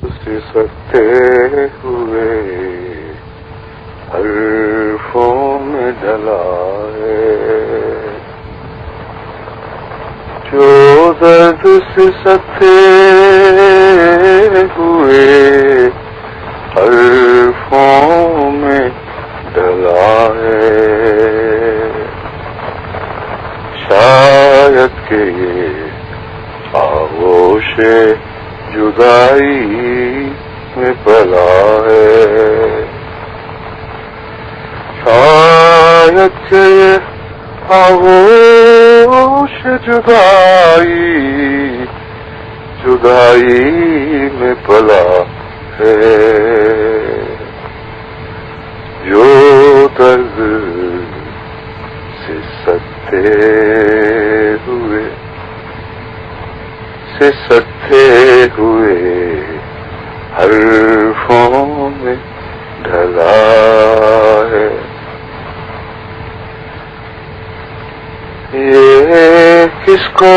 سکتے ہوئے حرفوں میں ڈلا ہے، جو درد سے سکتے ہوئے حرفوں میں ڈلا ہے، شاید کہ یہ آغوش جدائی میں پلا ہے، شاید کہ یہ آغوش جدائی میں پلا ہے، جو درد سے سکتے ہوئے حرفوں میں ڈھلا ہے، یہ کس کو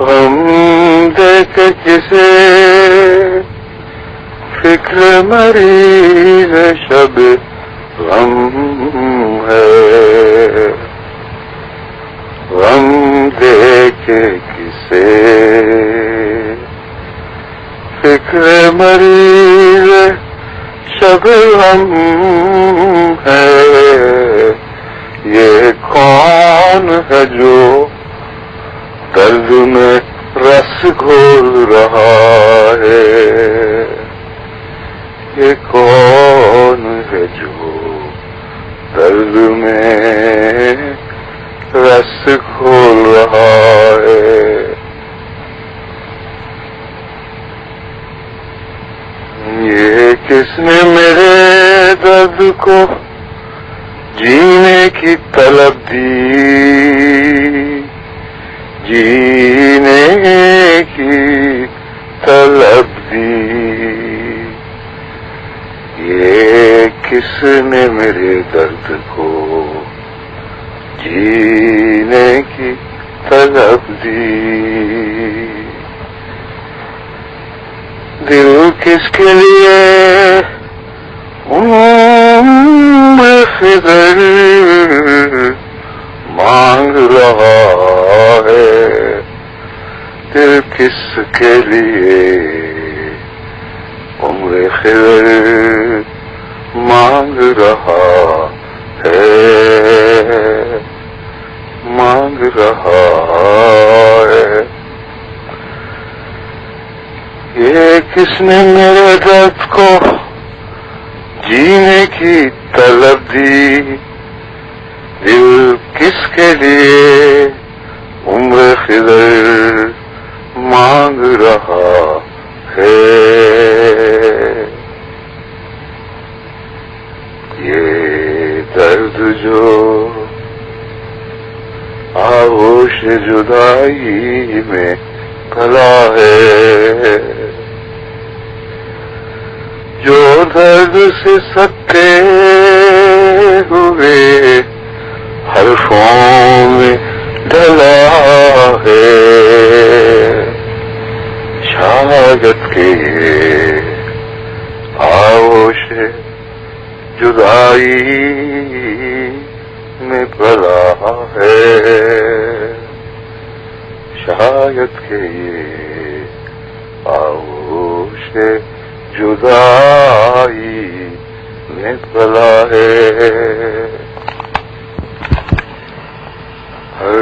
غم دے کے کسے فکر مریض شب غم ہے، غم دے کے کسے فکر مریض شب غم ہے، یہ کون ہے جو درد میں رس گھول رہا ہے، یہ کون ہے جو درد میں رس گھول رہا ہے، یہ کس نے میرے درد کو جینے کی طلب دی، جینے کی طلب دی، یہ کس نے میرے درد کو جینے کی طلب دی، دل کس کے لیے خضر مانگ رہا ہے، دل کس کے لیے عمر خضر مانگ رہا ہے، مانگ رہا ہے، یہ کس نے میرے درد کو جینے کی طلب دی، دل کس کے لیے عمر خضر مانگ رہا ہے، یہ درد جو آغوش جدائی میں پلا ہے، جو درد سے سکتے ہوئے حرفوں میں ڈلا ہے، شاید کہ آغوش جدائی میں پلا ہے، شاید کہ یہ آغوش جدائی میں پلا ہے، ہر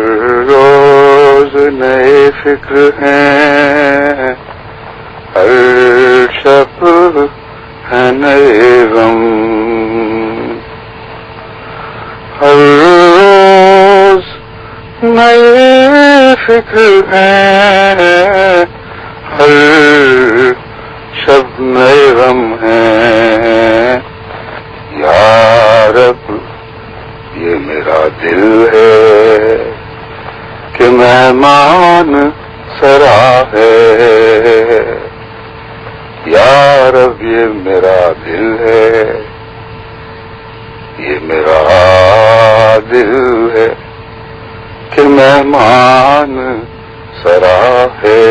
روز نئے فکر ہیں، ہر شب ہے نئے غم، ہر روز نئے فکر ہیں، ہر شب نئے غم ہیں، یا رب یہ میرا دل ہے کہ مہمان سرا ہے، یا رب یہ میرا دل ہے، یہ میرا دل ہے کہ مہمان سرا ہے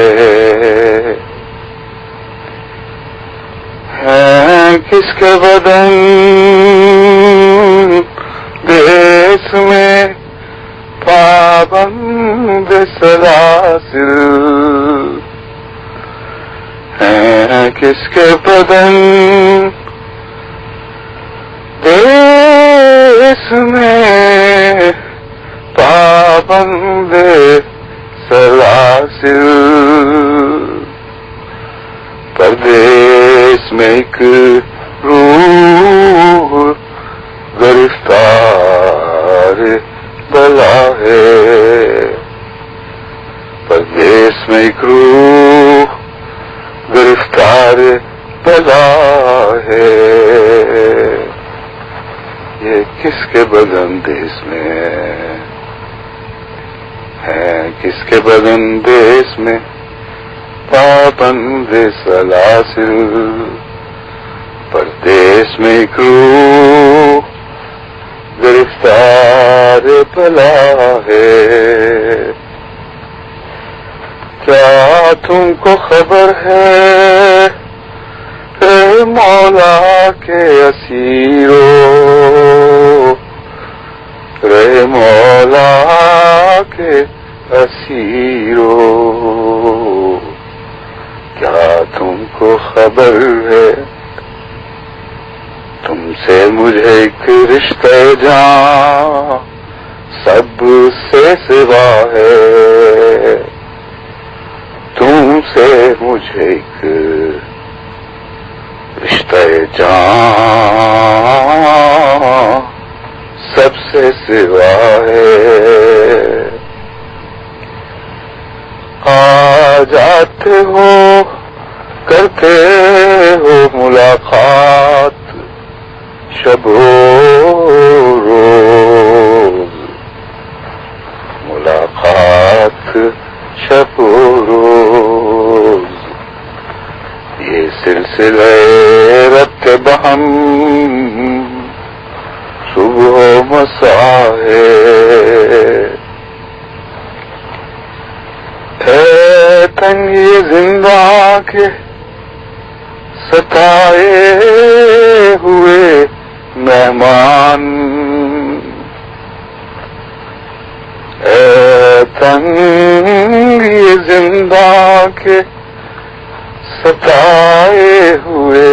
کس کے بدن دیس میں پابند سلاسل ہیں، کس کے بدن دیس میں پابند سلاسل، پردیس میں ایک روح گرفتار بلا ہے، پردیس میں ایک روح گرفتار بلا ہے، یہ کس کے بدن دیس میں ہے، کس کے بدن دیس میں پابند سلاسل، پردیس میں ایک روح گرفتار بلا ہے، کیا تم کو خبر ہے اے مولا کے اسیرو، رے مولا کے اسیرو، کیا تم کو خبر ہے تم سے مجھے ایک رشتہ جاں سب سے سوا ہے، تم سے مجھے ایک رشتہ جاں سب سے سوا ہے، آ جاتے ہو کرتے ہو ملاقات شب و روز، ملاقات شب و روز، یہ سلسلہ ربط بہم صبح و مساء ہے، اے تنگی زندہ کے ستائے ہوئے مہمان، اے تنگی زندہ کے ستائے ہوئے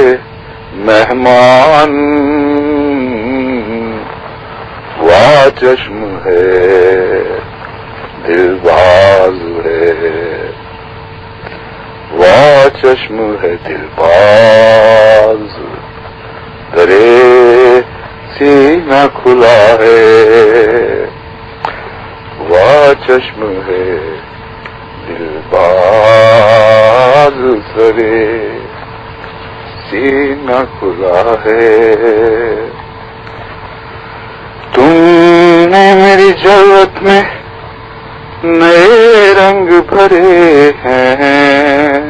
مہمان، واہ چشم ہے دل باز ہے، واہ چشم ہے دل باز، درے سینہ کھلا ہے، واہ چشم ہے دل باز، درے سینہ کھلا ہے، تم نے میری جلوت میں نئے رنگ بھرے ہیں،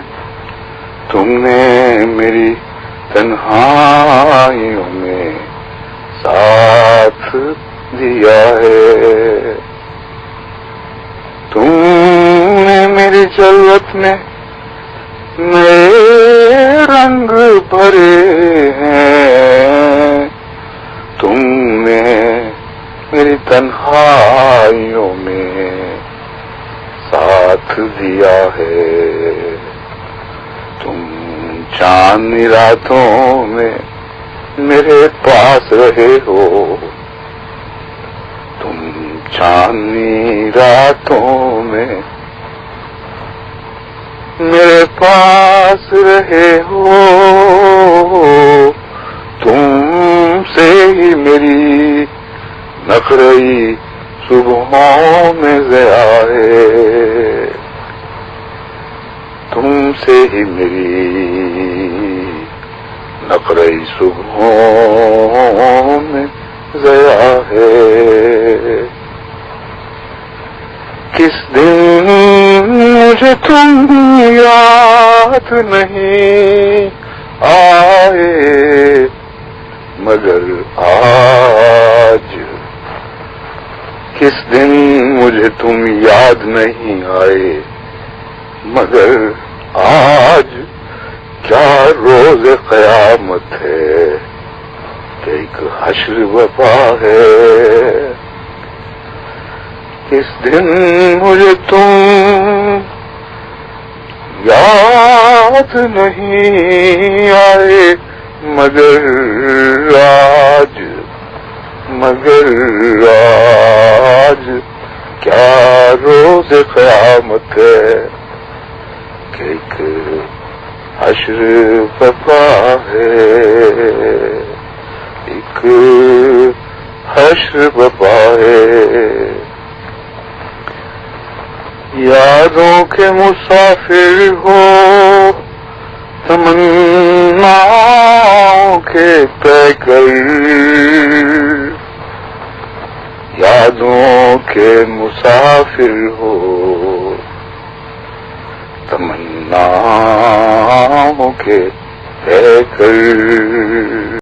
تم نے میری تنہائیوں میں ساتھ دیا ہے، تم نے میری جلوت میں نئے رنگ بھرے ہیں، تم نے میری تنہائیوں میں ساتھ دیا ہے، تم چاندنی راتوں میں میرے پاس رہے ہو، تم چاندنی راتوں میں میرے پاس رہے ہو، تم سے ہی میری نخرئی صبحوں میں ضیا ہے، تم سے ہی میری نخرئی صبحوں میں ضیا ہے، کس دن مجھے تم یاد نہیں مگر آج کس دن مجھے تم یاد نہیں آئے، مگر آج کیا روز قیامت ہے کہ ایک حشر وفا ہے۔ کس دن مجھے تم یاد نہیں آئے، مگر آج کیا روز قیامت ہے کہ ایک حشر وفا ہے، ایک حشر وفا ہے۔ یادوں کے مسافر ہو، تمناؤں کے پیکر، یادوں کے مسافر ہو، تمناؤں کے پیکر۔